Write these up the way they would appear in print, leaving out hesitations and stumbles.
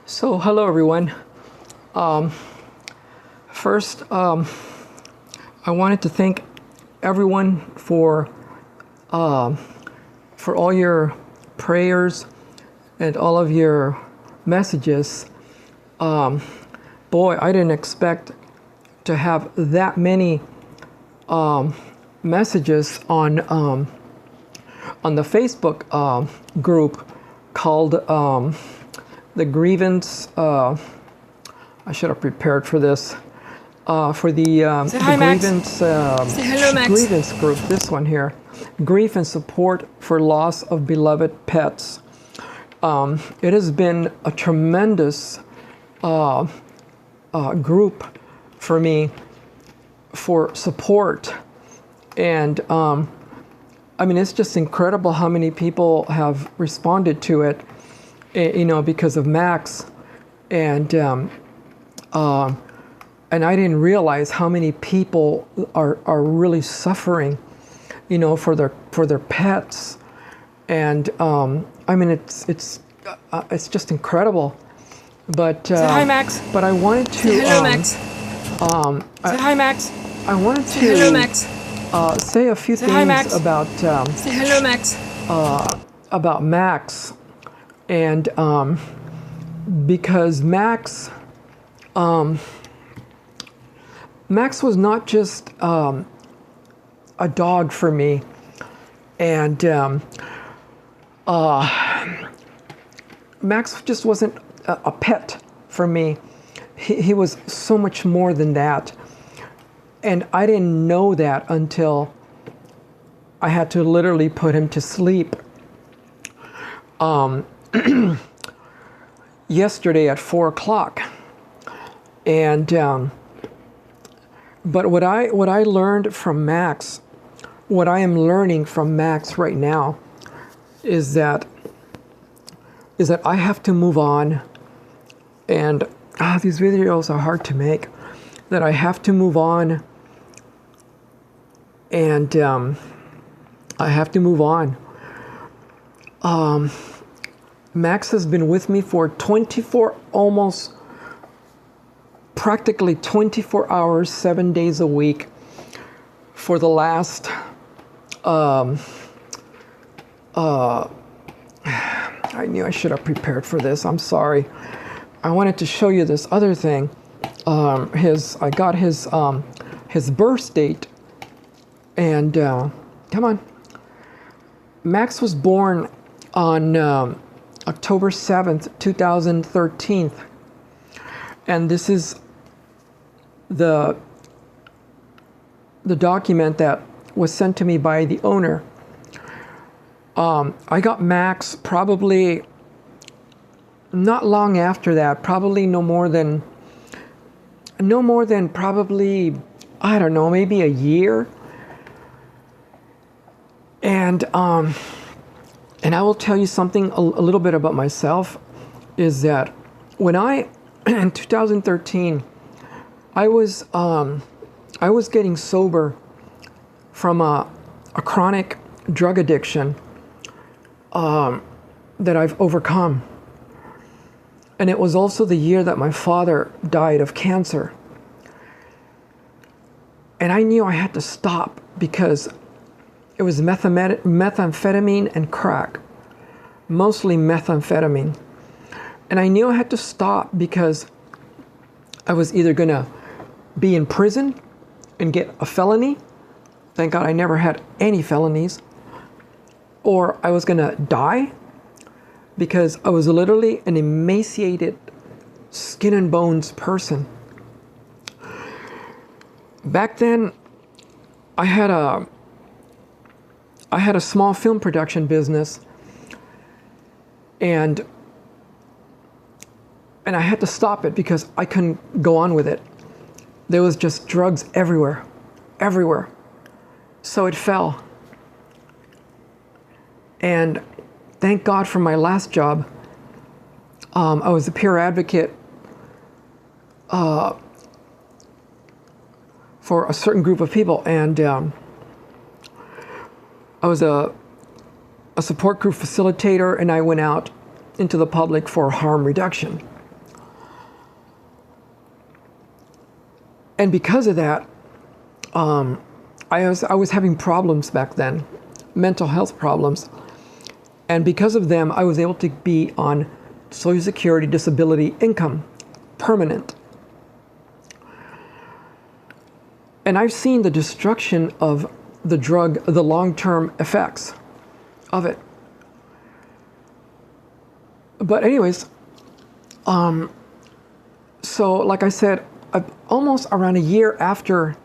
So, hello everyone. Um, First, I wanted to thank everyone for all your prayers and all of your messages. Boy, I didn't expect to have that many messages on the Facebook group called the grievance. I should have prepared for this. For the grievance grievance group. This one here, grief and support for loss of beloved pets. It has been a tremendous group for me for support, and I mean, it's just incredible how many people have responded to it. Because of Max, and I didn't realize how many people are really suffering, for their pets, and I mean, it's just incredible. But say hi, Max. But I wanted to say hello, Max. Say hi, Max. I wanted say to hello, Max. Say a few say things hi, Max. about say hello, Max. About Max, and because Max was not just a dog for me, and Max just wasn't a pet for me. He was so much more than that, and I didn't know that until I had to literally put him to sleep. Yesterday at 4 o'clock, and but what I learned from Max, what I am learning from Max right now, is that I have to move on, and these videos are hard to make. That I have to move on, and I have to move on. Max has been with me for practically 24 hours, 7 days a week for the last, I knew I should have prepared for this. I'm sorry. I wanted to show you this other thing. I got his birth date, and come on. Max was born on October 7th, 2013. And this is the document that was sent to me by the owner. I got Max probably not long after that, probably no more than probably, I don't know, maybe a year. And I will tell you something a little bit about myself, is that when in 2013, I was getting sober from a chronic drug addiction that I've overcome. And it was also the year that my father died of cancer. And I knew I had to stop because it was methamphetamine and crack, mostly methamphetamine. And I knew I had to stop because I was either going to be in prison and get a felony. Thank God I never had any felonies. Or I was going to die because I was literally an emaciated, skin and bones person. Back then, I had a small film production business, and I had to stop it because I couldn't go on with it. There was just drugs everywhere. So it fell. And thank God for my last job. I was a peer advocate for a certain group of people, and I was a support group facilitator, and I went out into the public for harm reduction. And because of that, I was having problems back then, mental health problems. And because of them, I was able to be on Social Security disability income, permanent. And I've seen the destruction of the drug, the long-term effects of it. But anyways, so like I said, almost around a year after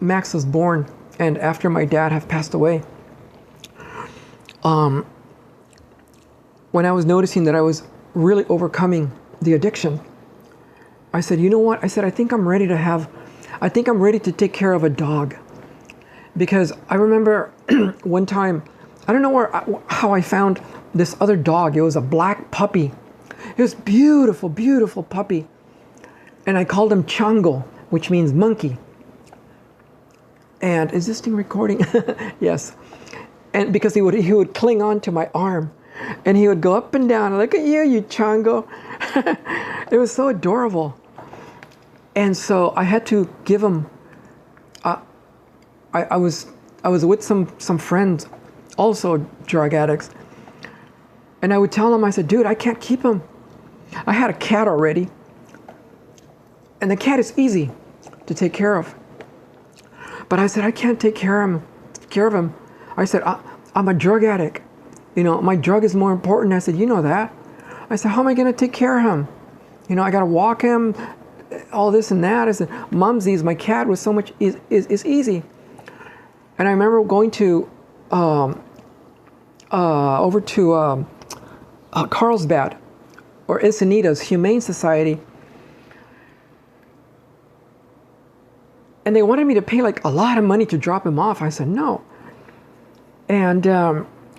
Max was born and after my dad had passed away, when I was noticing that I was really overcoming the addiction, I said, you know what? I said, I think I'm ready to take care of a dog. Because I remember one time, I don't know how I found this other dog. It was a black puppy. It was beautiful, beautiful puppy. And I called him Chango, which means monkey. And is this thing recording? Yes. And because he would cling on to my arm, and he would go up and down. Look at you Chango. It was so adorable. And so I had to give him. I was with some friends, also drug addicts, and I would tell them, I said, dude, I can't keep him. I had a cat already, and the cat is easy to take care of. But I said, I can't take care of him. I said, I'm a drug addict. You know, my drug is more important. I said, you know that. I said, how am I going to take care of him? You know, I got to walk him, all this and that. I said, Mumsies, my cat was so much is easy. And I remember going to over to Carlsbad or Encinitas Humane Society, and they wanted me to pay like a lot of money to drop him off. I said no. And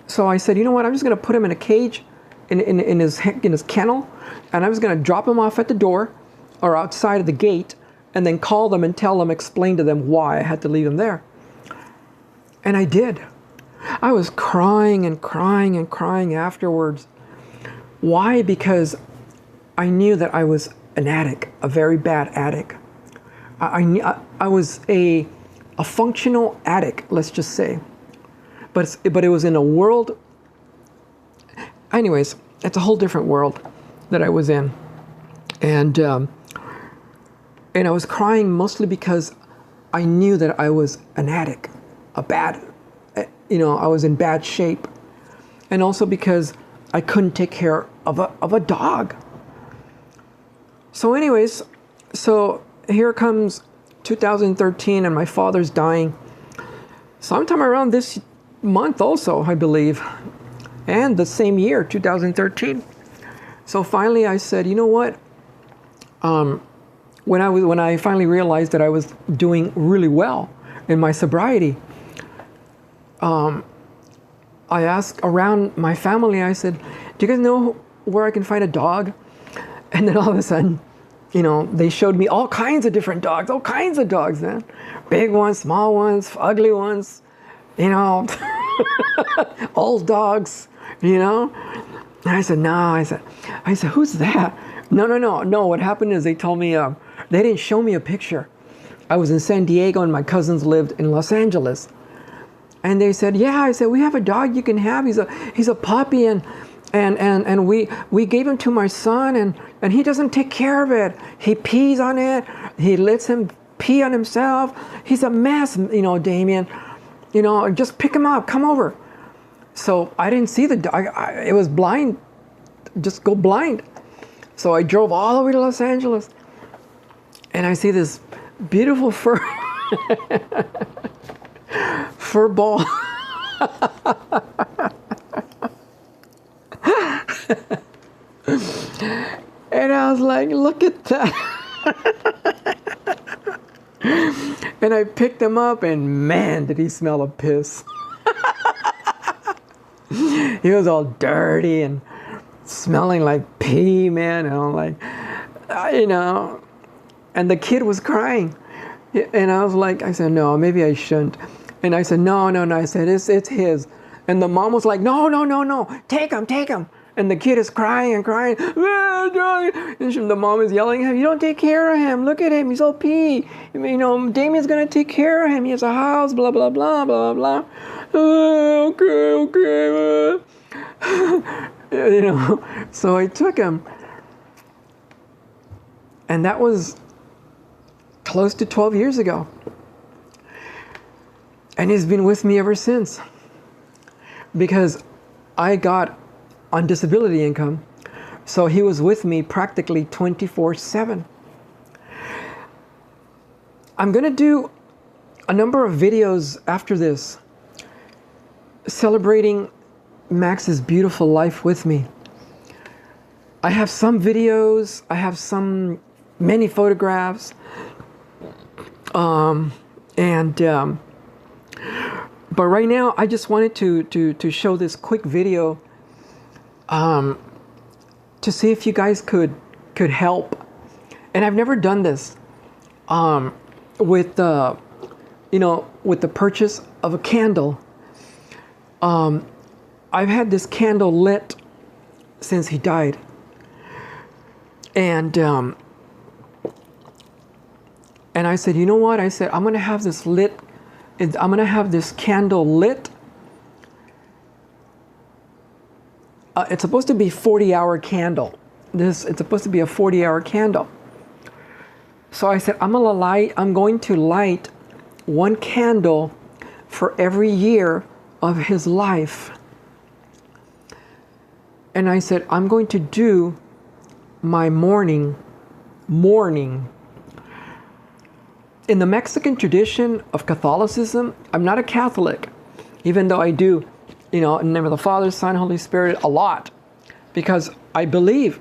so I said, you know what? I'm just going to put him in a cage in his kennel, and I was going to drop him off at the door or outside of the gate, and then call them and tell them, explain to them why I had to leave him there. And I did. I was crying and crying and crying afterwards. Why? Because I knew that I was an addict, a very bad addict. I was a functional addict, let's just say. But it was in a world. Anyways, it's a whole different world that I was in, and I was crying mostly because I knew that I was an addict, I was in bad shape, and also because I couldn't take care of a dog. So anyways, so here comes 2013, and my father's dying sometime around this month also, I believe, and the same year, 2013. So finally I said, you know what, when I finally realized that I was doing really well in my sobriety, I asked around my family, I said, do you guys know where I can find a dog? And then all of a sudden, they showed me all kinds of different dogs, all kinds of dogs, man. Big ones, small ones, ugly ones, old dogs, And I said, no, I said, who's that? No. What happened is they told me, they didn't show me a picture. I was in San Diego and my cousins lived in Los Angeles. And they said, yeah, I said, we have a dog you can have. He's a puppy, and we gave him to my son, and he doesn't take care of it. He pees on it. He lets him pee on himself. He's a mess, Damien. Just pick him up. Come over. So I didn't see the dog. It was blind. Just go blind. So I drove all the way to Los Angeles, and I see this beautiful fur ball. And I was like, look at that. And I picked him up, and man, did he smell of piss. He was all dirty and smelling like pee, man. And I'm like, and the kid was crying. And I said, no, maybe I shouldn't. And I said, no. I said, it's his. And the mom was like, no. Take him. And the kid is crying and crying. And the mom is yelling at him, you don't take care of him. Look at him. He's OP. You know, Damien's going to take care of him. He has a house, blah, blah, blah, blah, blah. Okay. You know, so I took him. And that was close to 12 years ago. And he's been with me ever since. Because I got on disability income, so he was with me practically 24/7. I'm going to do a number of videos after this celebrating Max's beautiful life with me. I have some videos, I have many photographs, but right now I just wanted to show this quick video to see if you guys could help. And I've never done this with the purchase of a candle. I've had this candle lit since he died, and I said, you know what? I said, I'm gonna have this lit. I'm gonna have this candle lit. It's supposed to be 40-hour candle. It's supposed to be a 40-hour candle. So I said, I'm going to light one candle for every year of his life. And I said, I'm going to do my morning. In the Mexican tradition of Catholicism, I'm not a Catholic, even though I do, in the name of the Father, Son, Holy Spirit, a lot, because I believe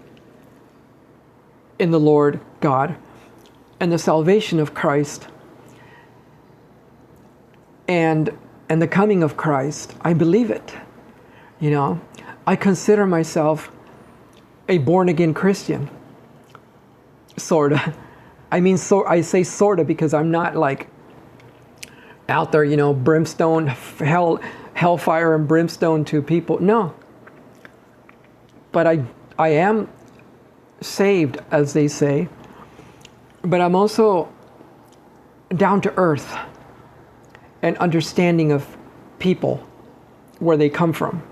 in the Lord God and the salvation of Christ and the coming of Christ. I believe it. I consider myself a born-again Christian, sorta. I mean, I say sorta because I'm not like out there, brimstone, hellfire and brimstone to people. No. But I am saved, as they say. But I'm also down to earth and understanding of people, where they come from.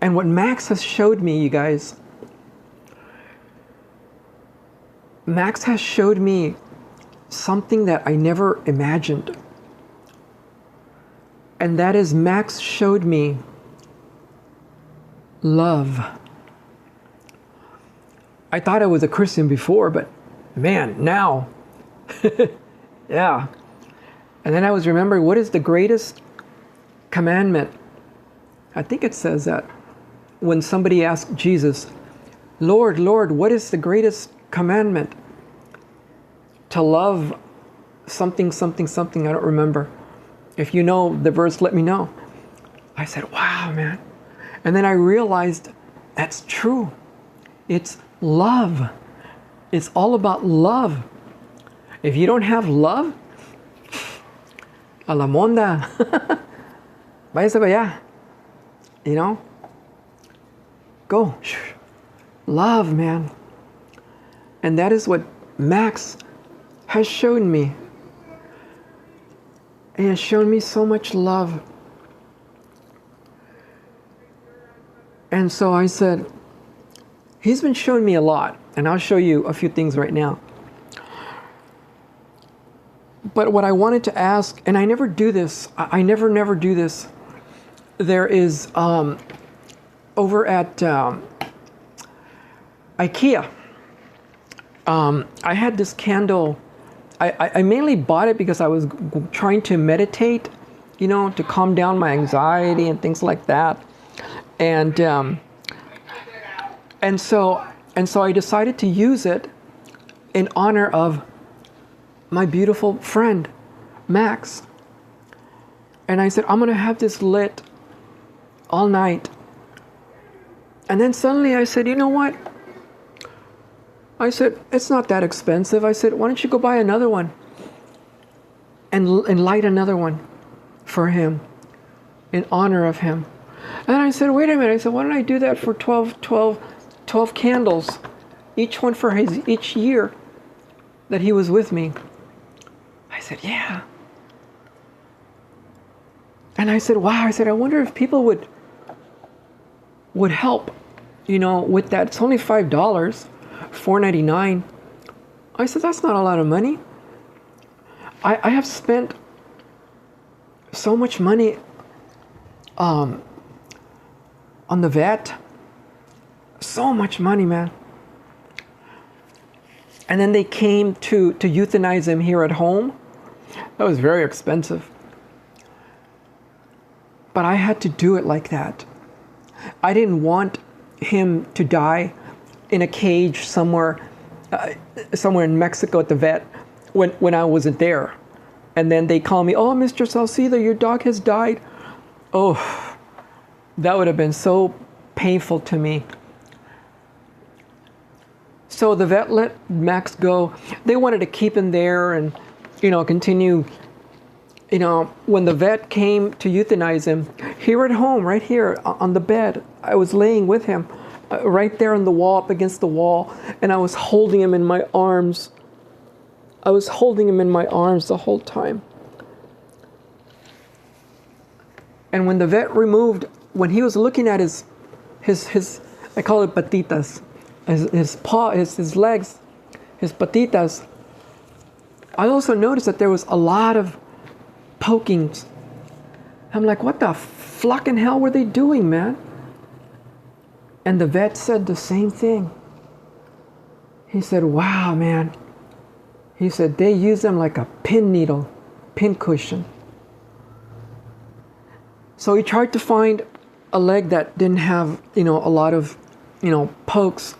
And what Max has showed me, you guys, Max has showed me something that I never imagined. And that is, Max showed me love. I thought I was a Christian before, but man, now, yeah. And then I was remembering, what is the greatest commandment? I think it says that when somebody asked Jesus, Lord, Lord, what is the greatest commandment? To love something, something, something, I don't remember. If you know the verse, let me know. I said, wow, man. And then I realized that's true. It's love. It's all about love. If you don't have love, a la monda, váyase para allá. Go. Love, man. And that is what Max has shown me. He has shown me so much love. And so I said, he's been showing me a lot, and I'll show you a few things right now. But what I wanted to ask, and I never do this, I never do this. There is, over at IKEA, I had this candle. I mainly bought it because I was trying to meditate, to calm down my anxiety and things like that. And so I decided to use it in honor of my beautiful friend, Max. And I said, I'm going to have this lit all night. And then suddenly I said, you know what? I said, it's not that expensive. I said, why don't you go buy another one and light another one for him in honor of him. And I said, wait a minute. I said, why don't I do that for 12 candles, each one for each year that he was with me. I said, yeah. And I said, wow. I said, I wonder if people would help, with that. It's only $5, $4.99. I said, that's not a lot of money. I have spent so much money on the vet. So much money, man. And then they came to euthanize him here at home. That was very expensive. But I had to do it like that. I didn't want him to die in a cage somewhere in Mexico at the vet when I wasn't there. And then they call me, oh, Mr. Salcido, your dog has died. Oh, that would have been so painful to me. So the vet let Max go. They wanted to keep him there and, continue. When the vet came to euthanize him, here at home, right here on the bed, I was laying with him right there on the wall, up against the wall, and I was holding him in my arms. I was holding him in my arms the whole time. And when the vet removed, when he was looking at his I call it patitas, his paw, his legs, his patitas, I also noticed that there was a lot of pokings. I'm like, what the flocking hell were they doing, man? And the vet said the same thing. He said, wow, man. He said, they use them like a pin needle, pin cushion. So he tried to find a leg that didn't have, a lot of, pokes.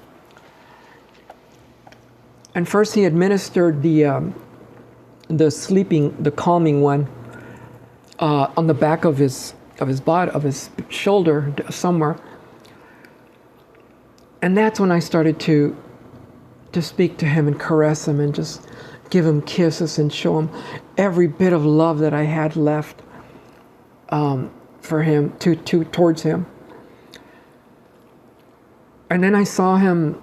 And first he administered the calming one on the back of his body, of his shoulder somewhere. And that's when I started to speak to him and caress him and just give him kisses and show him every bit of love that I had left for him, towards him. And then I saw him,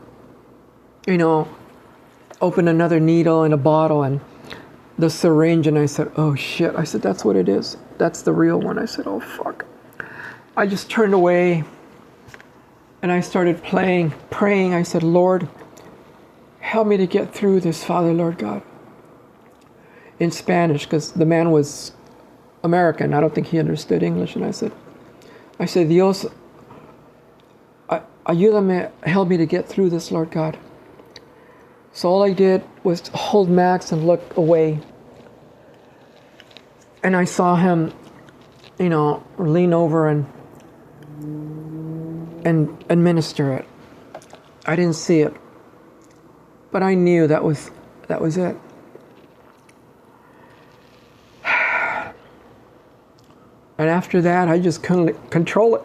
open another needle in a bottle and the syringe, and I said, oh shit. I said, that's what it is. That's the real one. I said, oh fuck. I just turned away and I started praying. I said, Lord, help me to get through this, Father, Lord God. In Spanish, because the man was American. I don't think he understood English. And I said, Dios, ayúdame, help me to get through this, Lord God. So all I did was hold Max and look away. And I saw him, lean over and administer it. I didn't see it, but I knew that was it. And after that, I just couldn't control it.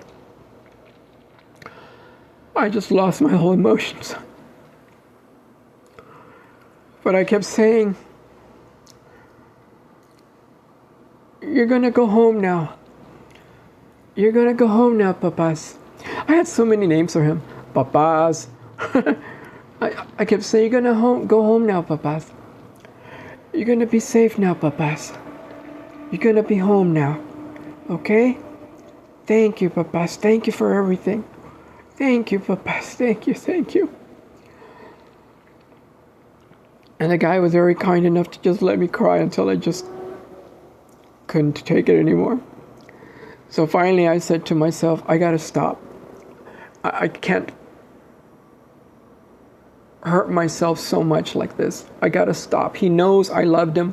I just lost my whole emotions. But I kept saying, you're gonna go home now. You're gonna go home now, papas. I had so many names for him. Papas. I kept saying, you're gonna go home now, papas. You're gonna be safe now, papas. You're gonna be home now. Okay? Thank you, papas. Thank you for everything. Thank you, papas. Thank you. And the guy was very kind enough to just let me cry until I just couldn't take it anymore. So finally I said to myself, I gotta stop. I can't hurt myself so much like this. I gotta stop. He knows I loved him,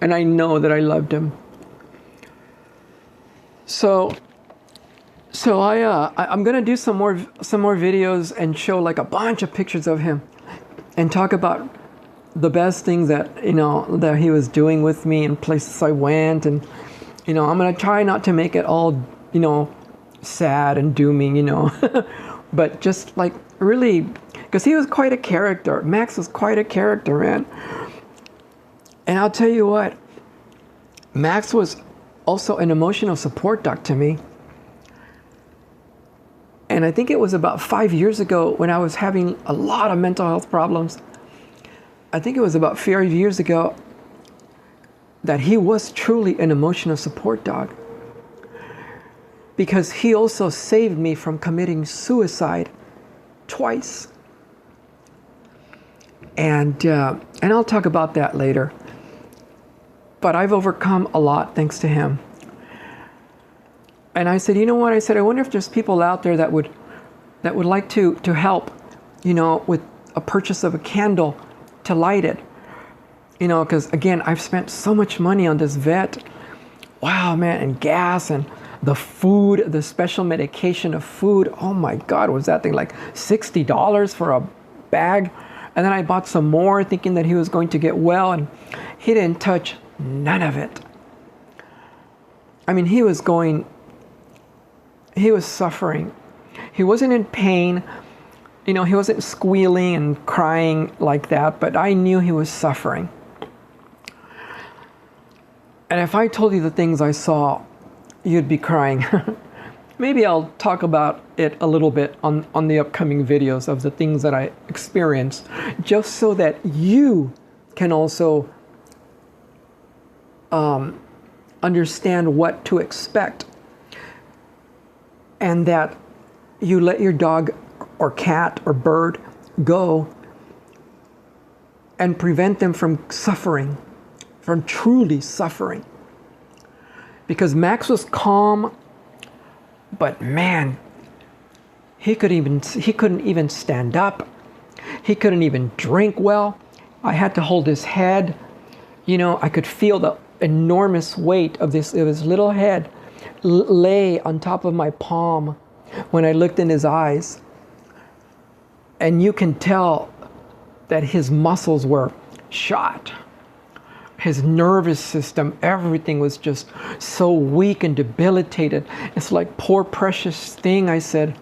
and I know that I loved him. So I'm gonna do some more videos and show like a bunch of pictures of him and talk about the best things that that he was doing with me and places I went, and I'm gonna try not to make it all sad and dooming, but just like really, because he was quite a character. Max was quite a character, man. And I'll tell you what, Max was also an emotional support duck to me. And I think it was about 5 years ago when I was having a lot of mental health problems. I think it was about 5 years ago that he was truly an emotional support dog, because he also saved me from committing suicide twice. And I'll talk about that later. But I've overcome a lot thanks to him. And I said, you know what? I said, I wonder if there's people out there that would like to help, with a purchase of a candle to light it. Because again, I've spent so much money on this vet. Wow, man, and gas and the food, the special medication of food. Oh my God, was that thing like $60 for a bag? And then I bought some more thinking that he was going to get well, and he didn't touch none of it. I mean, he was suffering. He wasn't in pain. He wasn't squealing and crying like that, but I knew he was suffering. And if I told you the things I saw, you'd be crying. Maybe I'll talk about it a little bit on the upcoming videos of the things that I experienced, just so that you can also understand what to expect, and that you let your dog or cat or bird go and prevent them from suffering, from truly suffering. Because Max was calm, but man, he couldn't even stand up. He couldn't even drink well. I had to hold his head. I could feel the enormous weight of his little head lay on top of my palm when I looked in his eyes. And you can tell that his muscles were shot. His nervous system, everything was just so weak and debilitated. It's like, poor precious thing, I said.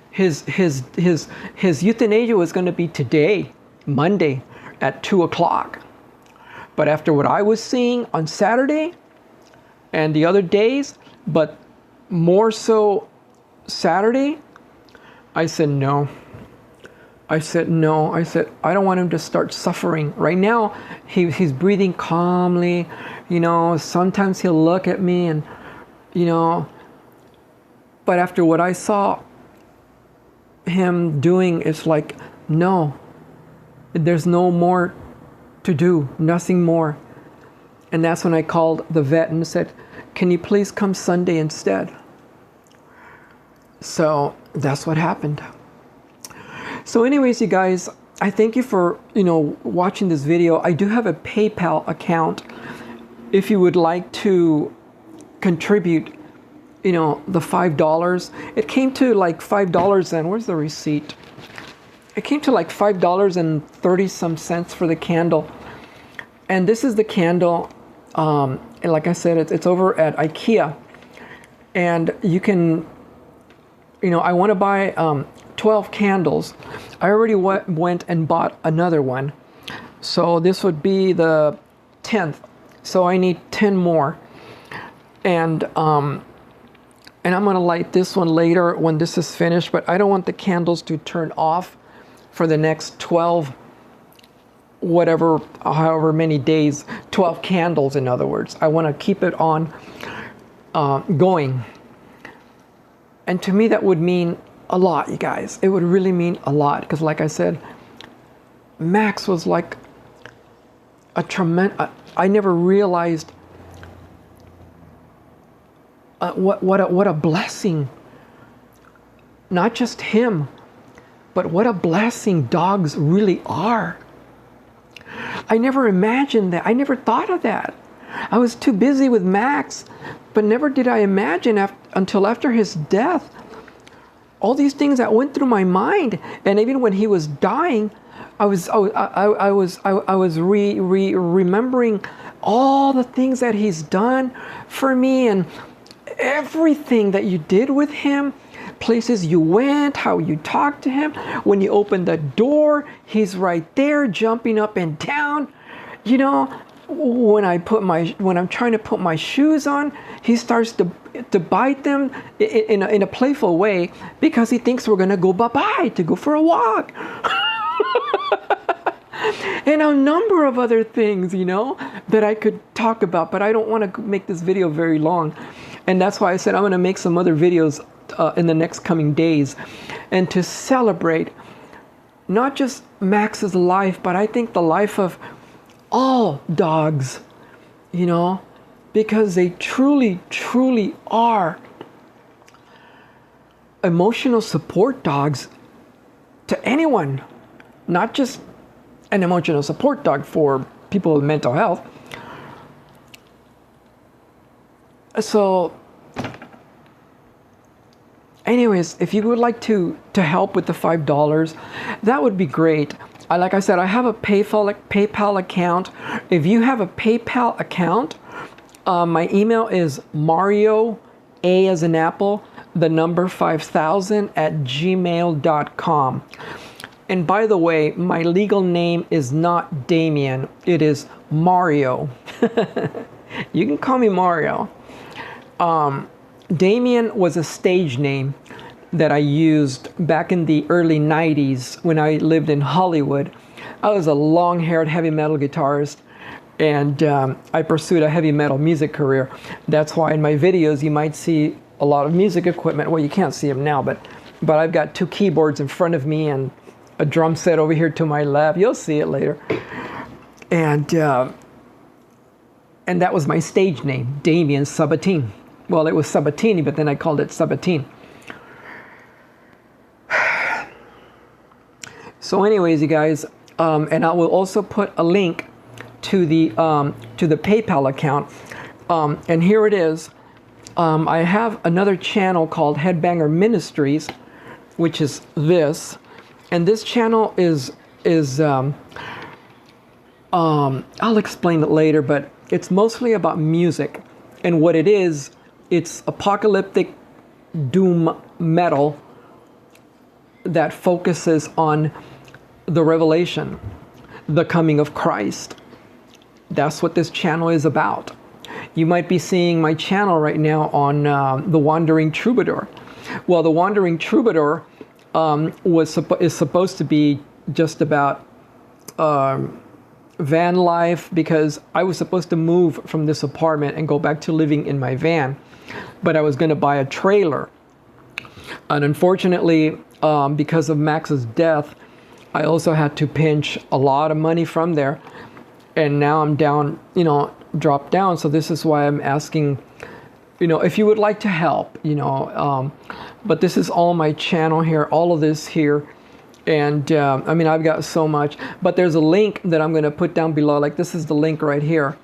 His euthanasia was going to be today, Monday, at 2:00. But after what I was seeing on Saturday and the other days, but more so Saturday, I said no. I said no. I said, I don't want him to start suffering. Right now, he's breathing calmly. Sometimes he'll look at me and, but after what I saw him doing, it's like, no, there's no more to do, nothing more. And that's when I called the vet and said, can you please come Sunday instead? So that's what happened. So anyways, you guys, I thank you for, watching this video. I do have a PayPal account if you would like to contribute, the $5. It came to like $5 and where's the receipt? It came to like $5.30 some cents for the candle. And this is the candle. And like I said, it's over at IKEA. And you can, I want to buy 12 candles. I already went and bought another one. So this would be the 10th. So I need 10 more. And I'm going to light this one later when this is finished, but I don't want the candles to turn off for the next 12, however many days, 12 candles in other words. I want to keep it on going. And to me that would mean a lot, you guys. It would really mean a lot, because like I said, Max was like a tremendous, I never realized what a blessing, not just him, but what a blessing dogs really are. I never imagined that. I never thought of that. I was too busy with Max, but never did I imagine until after his death, all these things that went through my mind. And even when he was dying, I was remembering all the things that he's done for me, and everything that you did with him, places you went, how you talked to him. When you open the door, he's right there jumping up and down. When I'm trying to put my shoes on, he starts to to bite them in a playful way because he thinks we're going to go bye-bye, to go for a walk. And a number of other things, that I could talk about, but I don't want to make this video very long. And that's why I said I'm going to make some other videos in the next coming days, and to celebrate not just Max's life, but I think the life of all dogs, because they truly, truly are emotional support dogs to anyone, not just an emotional support dog for people with mental health. So anyways, if you would like to help with the $5, that would be great. Like I said, I have a PayPal account. If you have a PayPal account, my email is Mario, A as in Apple, the number 5000 @gmail.com. And by the way, my legal name is not Damien. It is Mario. You can call me Mario. Damien was a stage name that I used back in the early 90s when I lived in Hollywood. I was a long-haired heavy metal guitarist, and I pursued a heavy metal music career. That's why in my videos you might see a lot of music equipment. Well, you can't see them now, but I've got 2 keyboards in front of me and a drum set over here to my left. You'll see it later. And that was my stage name, Damien Sabatini. Well, it was Sabatini, but then I called it Sabatini. So anyways, you guys, and I will also put a link to the PayPal account. And here it is. I have another channel called Headbanger Ministries, which is this. And this channel is I'll explain it later, but it's mostly about music. And what it is, it's apocalyptic doom metal that focuses on the revelation, the coming of Christ. That's what this channel is about. You might be seeing my channel right now on The Wandering Troubadour. Well, The Wandering Troubadour is supposed to be just about van life, because I was supposed to move from this apartment and go back to living in my van, but I was going to buy a trailer. And unfortunately, because of Max's death, I also had to pinch a lot of money from there. And now I'm down, dropped down. So this is why I'm asking, if you would like to help, but this is all my channel here, all of this here. And I've got so much, but there's a link that I'm going to put down below. Like, this is the link right here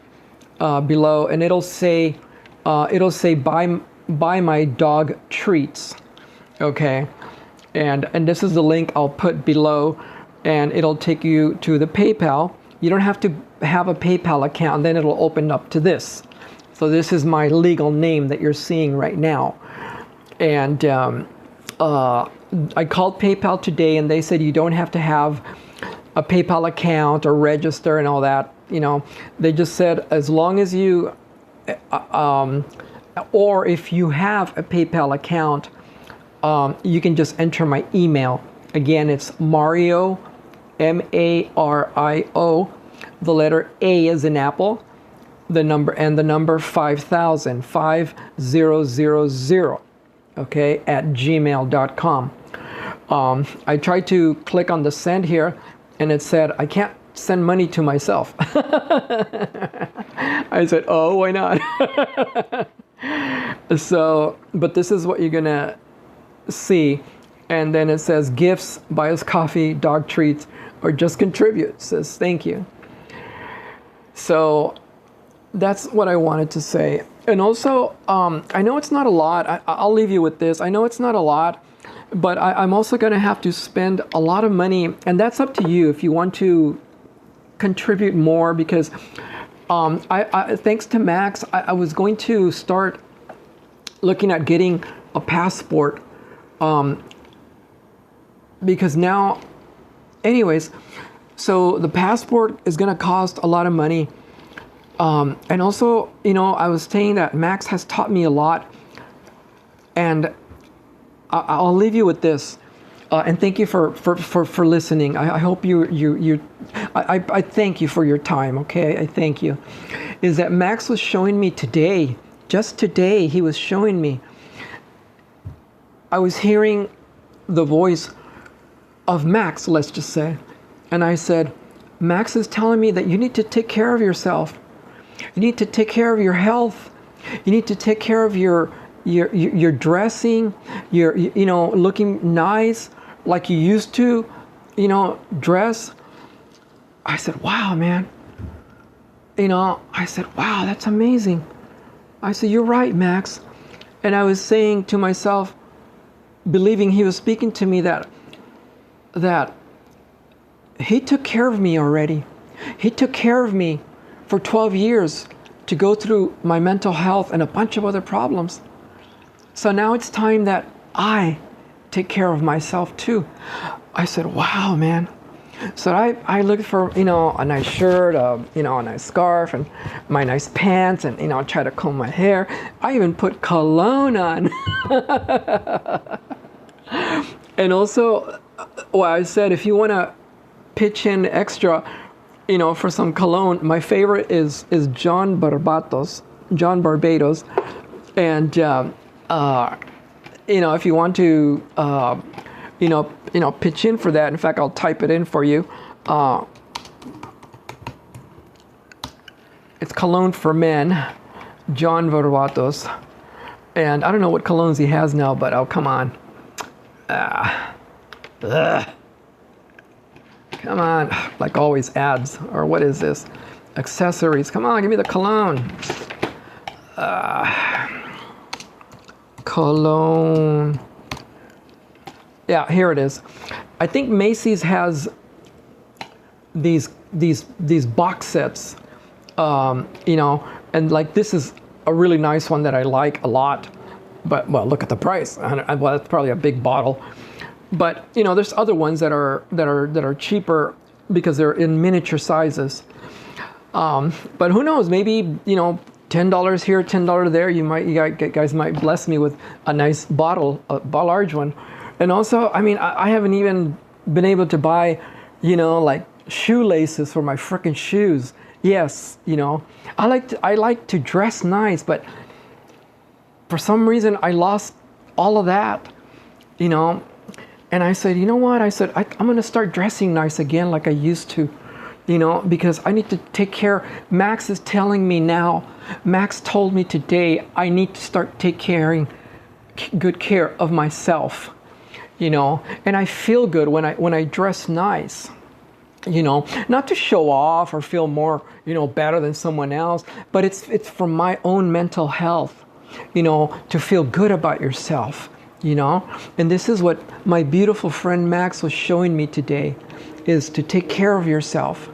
below, and it'll say buy my dog treats. Okay. And this is the link I'll put below, and it'll take you to the PayPal. You don't have to have a PayPal account, and then it'll open up to this. So this is my legal name that you're seeing right now. And I called PayPal today, and they said you don't have to have a PayPal account or register and all that. They just said as long as you, or if you have a PayPal account, you can just enter my email. Again, it's Mario, Mario, the letter A as in Apple, the number 5000, 5000, okay, @gmail.com. I tried to click on the send here, and it said I can't send money to myself. I said, oh, why not? So, but this is what you're gonna see. And then it says gifts, buy us coffee, dog treats, or just contribute. It says thank you. So that's what I wanted to say. And also, I know it's not a lot. I'll leave you with this. I know it's not a lot, but I'm also going to have to spend a lot of money. And that's up to you if you want to contribute more, because thanks to Max, I was going to start looking at getting a passport. Because now, anyways, so the passport is going to cost a lot of money. And also, I was saying that Max has taught me a lot And I'll leave you with this. And thank you for listening. I hope I thank you for your time, okay? I thank you. Is that Max was showing me today, just today, he was showing me. I was hearing the voice of Max, let's just say. And I said, Max is telling me that you need to take care of yourself. You need to take care of your health. You need to take care of your dressing, your looking nice like you used to, dress. I said, wow, man. I said, wow, that's amazing. I said, you're right, Max. And I was saying to myself, believing he was speaking to me, that he took care of me already. He took care of me for 12 years to go through my mental health and a bunch of other problems. So now it's time that I take care of myself too. I said, wow, man. So I looked for, a nice shirt, a nice scarf, and my nice pants, and, try to comb my hair. I even put cologne on. And also, I said, if you want to pitch in extra, for some cologne, my favorite is John Barbados. And, if you want to, pitch in for that. In fact, I'll type it in for you. It's cologne for men, John Barbados. And I don't know what colognes he has now, but oh, come on. Come on, like always ads, or what is this? Accessories, come on, give me the cologne. Cologne. Yeah, here it is. I think Macy's has these box sets, and like this is a really nice one that I like a lot. But well, look at the price. Well, that's probably a big bottle. But there's other ones that are cheaper because they're in miniature sizes. But who knows? Maybe $10 here, $10 there. You guys might bless me with a nice bottle, a large one. And also, I haven't even been able to buy, like shoelaces for my frickin' shoes. Yes, I like to dress nice, but for some reason I lost all of that, And I said, you know what? I said, I'm going to start dressing nice again like I used to, because I need to take care. Max is telling me now, Max told me today, I need to start taking good care of myself, and I feel good when I dress nice, not to show off or feel more, better than someone else, but it's for my own mental health, to feel good about yourself. And this is what my beautiful friend Max was showing me today, is to take care of yourself.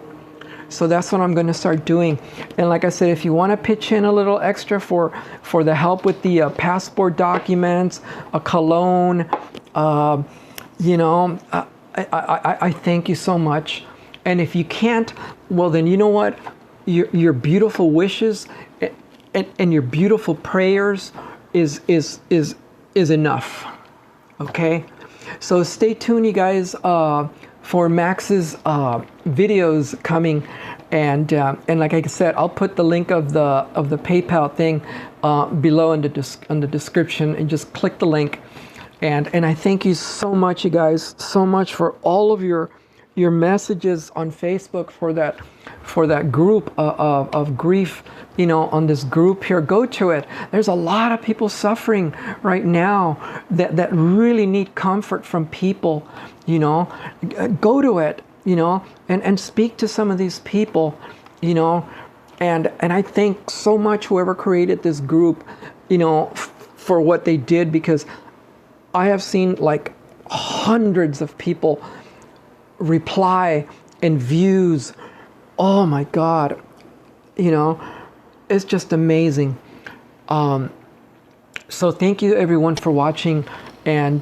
So that's what I'm going to start doing. And like I said, if you want to pitch in a little extra for the help with the passport documents, a cologne, I thank you so much. And if you can't, well then you know what? Your beautiful wishes and your beautiful prayers is enough. Okay, so stay tuned, you guys, for Max's videos coming, and like I said, I'll put the link of the PayPal thing below in the description, and just click the link. And I thank you so much, you guys, so much for all of your messages on Facebook, for that group of grief, on this group here. Go to it. There's a lot of people suffering right now that really need comfort from people, Go to it, and speak to some of these people, and I thank so much whoever created this group, for what they did, because I have seen like hundreds of people reply and views. Oh my God, it's just amazing. So thank you everyone for watching, and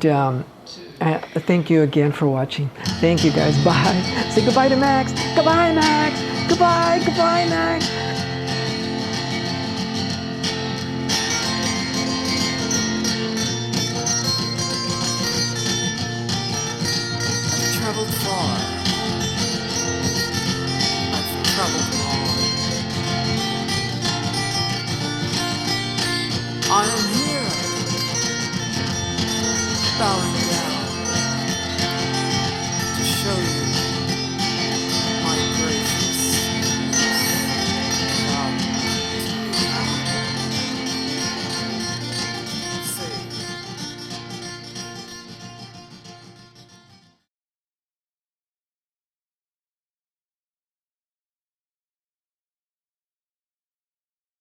thank you again for watching. Thank you guys. Bye. Say goodbye to Max. Goodbye, Max. Goodbye, Max. following you.